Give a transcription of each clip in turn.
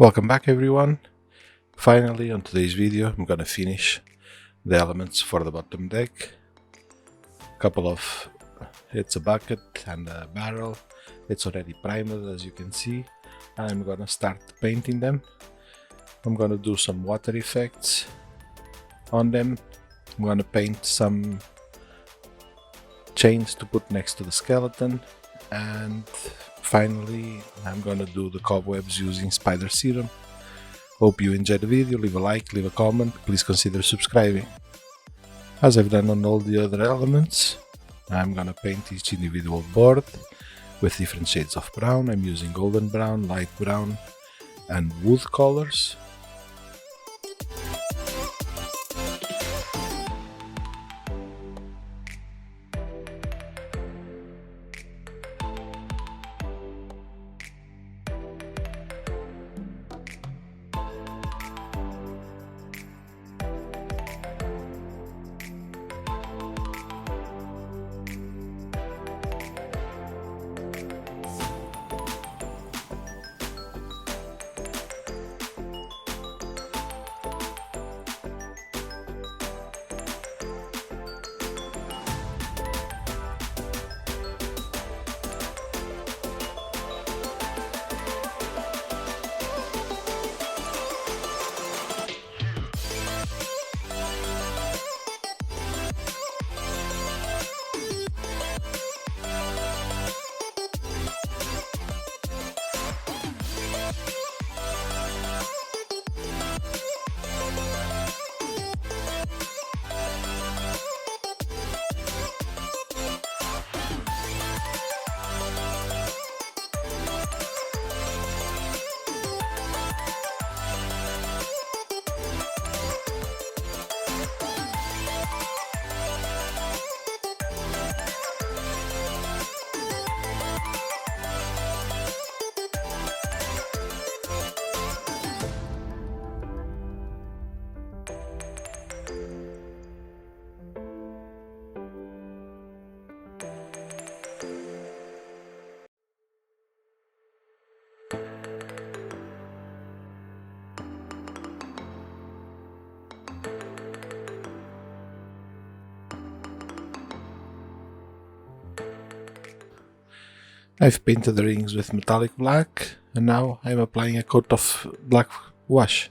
Welcome back everyone. Finally, on today's video I'm gonna finish the elements for the bottom deck. It's a bucket and a barrel. It's already primed, as you can see. I'm gonna start painting them. I'm gonna do some water effects on them. I'm gonna paint some chains to put next to the skeleton, and finally I'm gonna do the cobwebs using spider serum. Hope you enjoyed the video. Leave a like, leave a comment, please consider subscribing. As I've done on all the other elements, I'm gonna paint each individual board with different shades of brown. I'm using golden brown, light brown and wood colors. I've painted the rings with metallic black, and now I'm applying a coat of black wash.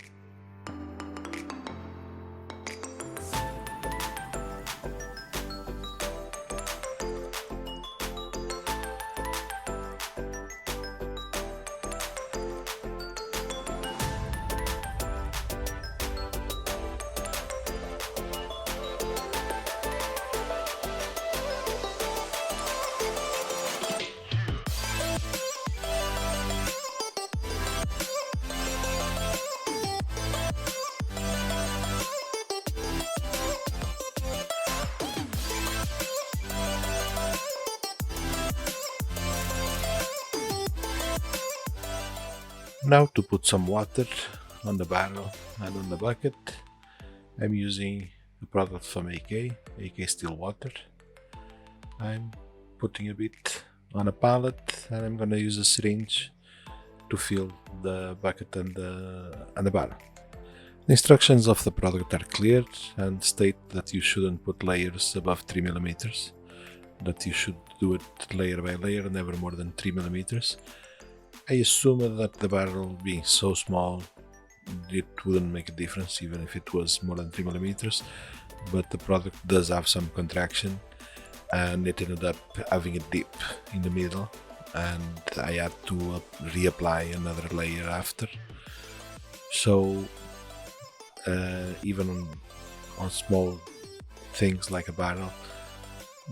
Now to put some water on the barrel and on the bucket, I'm using a product from AK Still Water. I'm putting a bit on a palette, and I'm gonna use a syringe to fill the bucket and the barrel. The instructions of the product are clear and state that you shouldn't put layers above 3 millimeters, that you should do it layer by layer, never more than 3 millimeters. I assume that the barrel being so small, it wouldn't make a difference even if it was more than 3 millimeters, but the product does have some contraction, and it ended up having a dip in the middle, and I had to reapply another layer after. So even on small things like a barrel,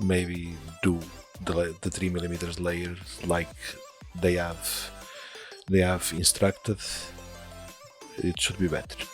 maybe do the 3 millimeters layers like they have instructed. It should be better.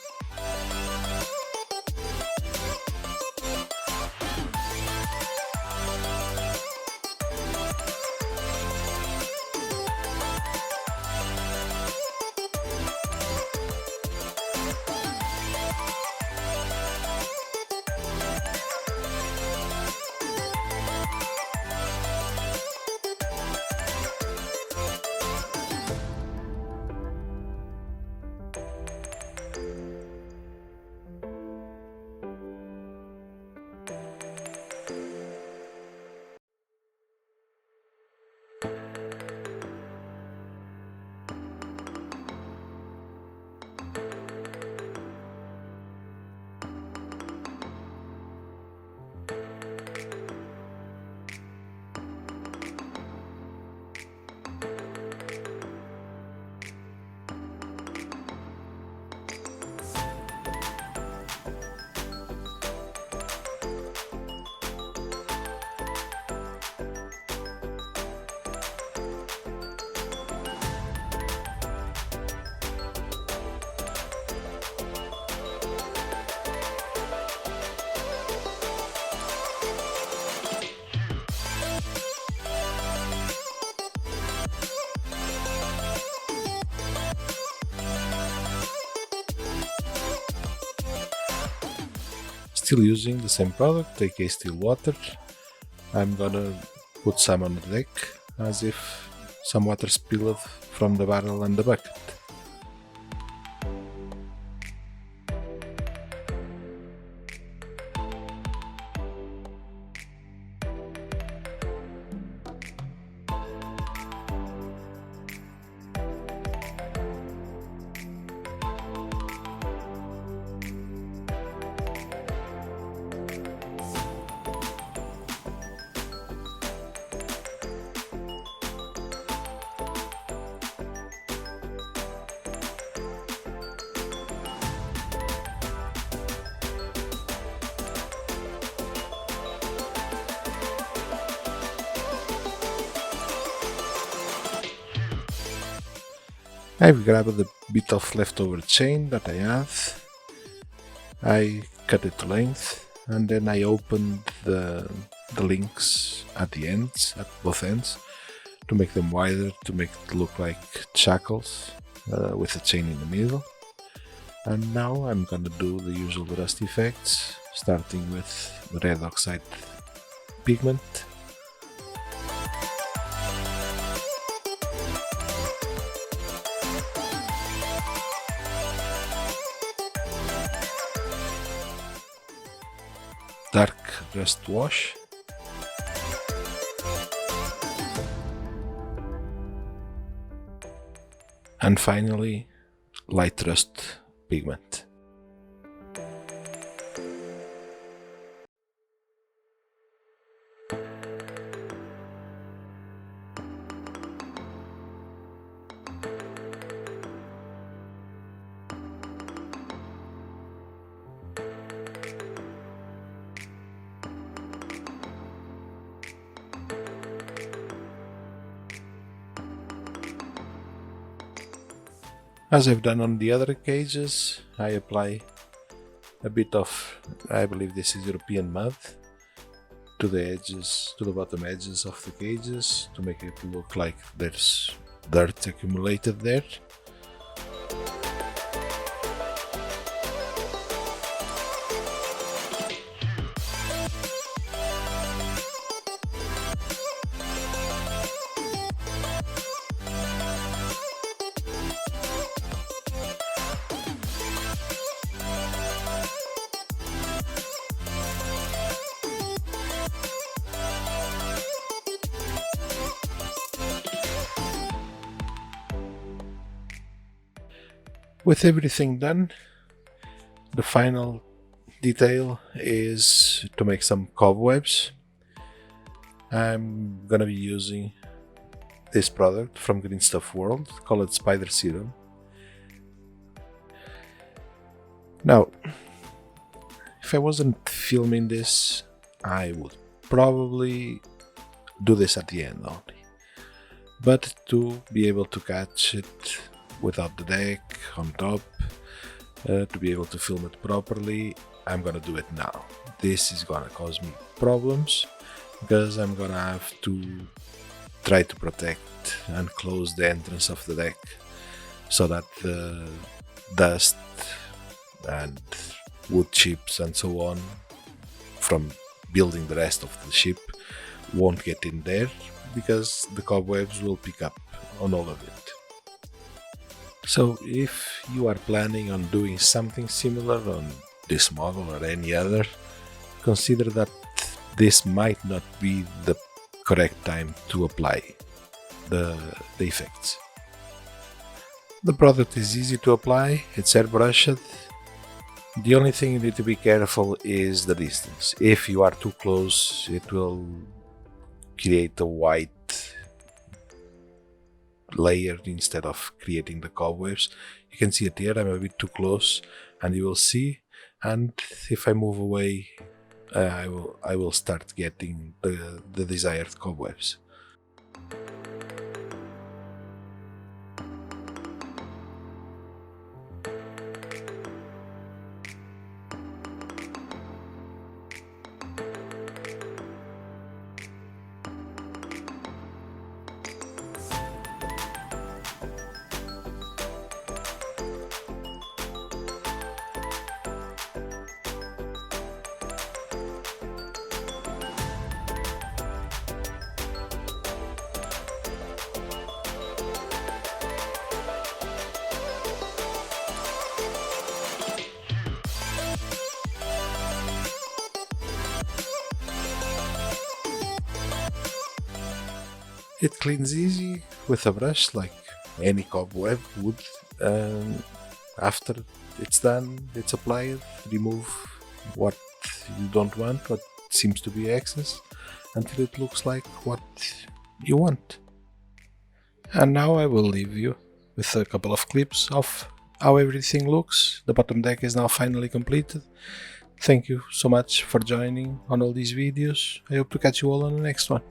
Still using the same product, AK Still Water. I'm gonna put some on the deck as if some water spilled from the barrel and the bucket. I've grabbed a bit of leftover chain that I have. I cut it to length and then I opened the links at the ends, at both ends, to make them wider, to make it look like shackles with a chain in the middle. And now I'm gonna do the usual rust effects, starting with the red oxide pigment. Dark rust wash. And finally, light rust pigment. As I've done on the other cages, I apply a bit of, I believe this is European mud, to the edges, to the bottom edges of the cages to make it look like there's dirt accumulated there. With everything done, the final detail is to make some cobwebs. I'm gonna be using this product from Green Stuff World called Spider Serum. Now, if I wasn't filming this, I would probably do this at the end only. But to be able to catch it without the deck on top, to be able to film it properly, I'm gonna do it now. This is gonna cause me problems because I'm gonna have to try to protect and close the entrance of the deck so that the dust and wood chips and so on from building the rest of the ship won't get in there, because the cobwebs will pick up on all of it. So if you are planning on doing something similar on this model or any other, consider that this might not be the correct time to apply the effects. The product is easy to apply, it's airbrushed. The only thing you need to be careful is the distance. If you are too close, it will create a white layer instead of creating the cobwebs. You can see it here, I'm a bit too close, and you will see. And if I move away, I will start getting the desired cobwebs. It cleans easy with a brush like any cobweb would. After it's done, it's applied, remove what you don't want, what seems to be excess, until it looks like what you want. And now I will leave you with a couple of clips of how everything looks. The bottom deck is now finally completed. Thank you so much for joining on all these videos. I hope to catch you all on the next one.